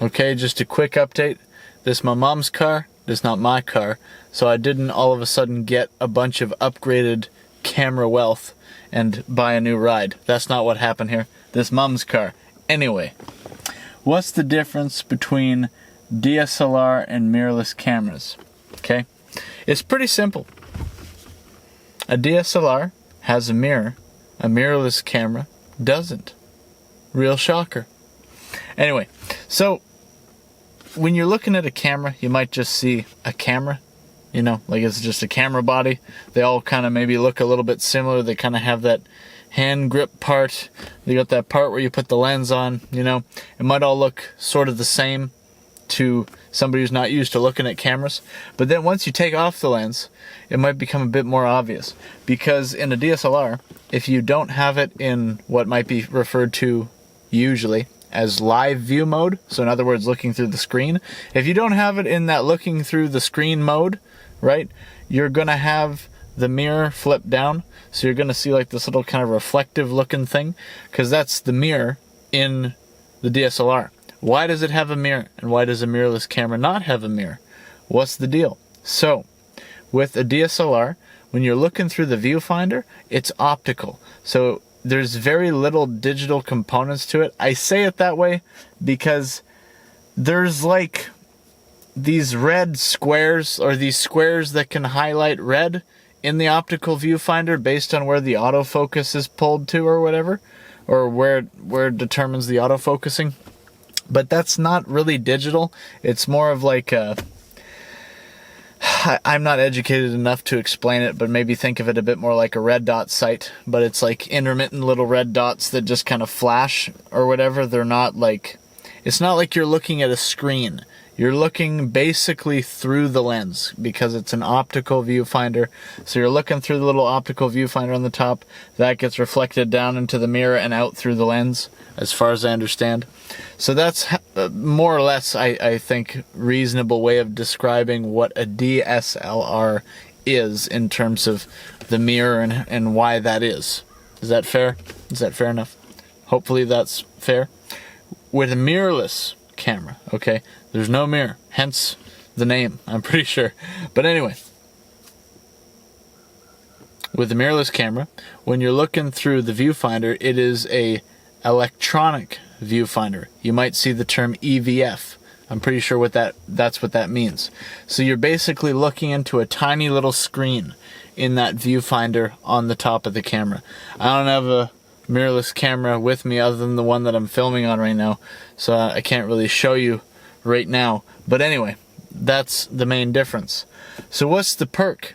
Okay, just a quick update. This is my mom's car. This is not my car. So I didn't all of a sudden get a bunch of upgraded camera wealth and buy a new ride. That's not what happened here. This mom's car. Anyway, what's the difference between DSLR and mirrorless cameras? Okay, it's pretty simple. A DSLR has a mirror. A mirrorless camera doesn't. Real shocker. Anyway, so when you're looking at a camera, you might just see a camera, you know, like it's just a camera body. They all kind of maybe look a little bit similar. They kind of have that hand grip part. They got that part where you put the lens on, you know. It might all look sort of the same to somebody who's not used to looking at cameras. But then once you take off the lens, it might become a bit more obvious. Because in a DSLR, if you don't have it in what might be referred to usually as live view mode, so in other words, looking through the screen, if you don't have it in that looking through the screen mode, right, you're going to have the mirror flip down. So you're going to see like this little kind of reflective looking thing, because that's the mirror in the DSLR. Why does it have a mirror, and why does a mirrorless camera not have a mirror? What's the deal? So, with a DSLR, when you're looking through the viewfinder, it's optical. So there's very little digital components to it. I say it that way because there's like these red squares, or these squares that can highlight red in the optical viewfinder based on where the autofocus is pulled to or whatever, or where it determines the autofocusing. But that's not really digital. It's more of like a... I'm not educated enough to explain it, but maybe think of it a bit more like a red dot sight. But it's like intermittent little red dots that just kind of flash or whatever. They're not like... It's not like you're looking at a screen. You're looking basically through the lens because it's an optical viewfinder. So you're looking through the little optical viewfinder on the top. That gets reflected down into the mirror and out through the lens, as far as I understand. So that's more or less, I think, reasonable way of describing what a DSLR is in terms of the mirror and why that is. Is that fair? Is that fair enough? Hopefully that's fair. With a mirrorless camera, okay, there's no mirror, hence the name, I'm pretty sure. But anyway, with the mirrorless camera, when you're looking through the viewfinder, it is a electronic viewfinder. You might see the term EVF. I'm pretty sure that's what that means. So you're basically looking into a tiny little screen in that viewfinder on the top of the camera. I don't have a mirrorless camera with me other than the one that I'm filming on right now, so I can't really show you right now. But anyway, that's the main difference. So what's the perk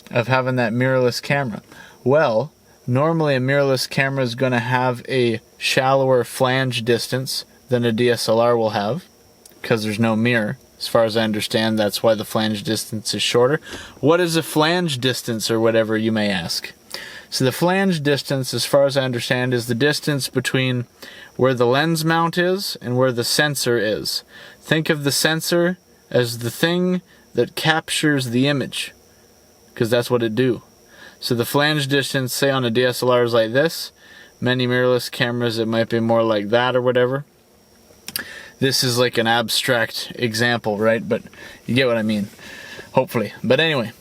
of having that mirrorless camera? Well, normally a mirrorless camera is going to have a shallower flange distance than a DSLR will have, because there's no mirror. As far as I understand, that's why the flange distance is shorter. What is a flange distance, or whatever, you may ask? So the flange distance, as far as I understand, is the distance between where the lens mount is and where the sensor is. Think of the sensor as the thing that captures the image, because that's what it do. So the flange distance, say on a DSLR, is like this. Many mirrorless cameras, it might be more like that or whatever. This is like an abstract example, right? But you get what I mean, hopefully. But anyway,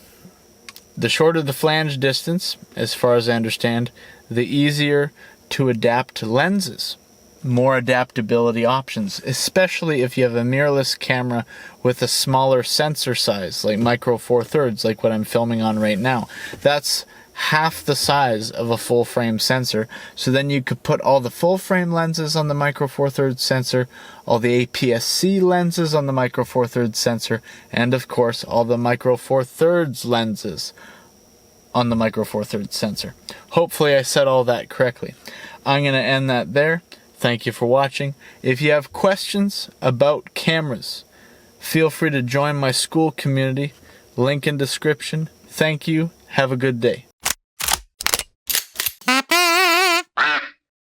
the shorter the flange distance, as far as I understand, the easier to adapt lenses. More adaptability options, especially if you have a mirrorless camera with a smaller sensor size, like micro four thirds, like what I'm filming on right now. That's half the size of a full frame sensor. So then you could put all the full frame lenses on the micro four thirds sensor, all the APS-C lenses on the micro four thirds sensor, and of course all the micro four thirds lenses on the micro four thirds sensor. Hopefully I said all that correctly. I'm going to end that there. Thank you for watching. If you have questions about cameras, feel free to join my Skool community. Link in description. Thank you. Have a good day.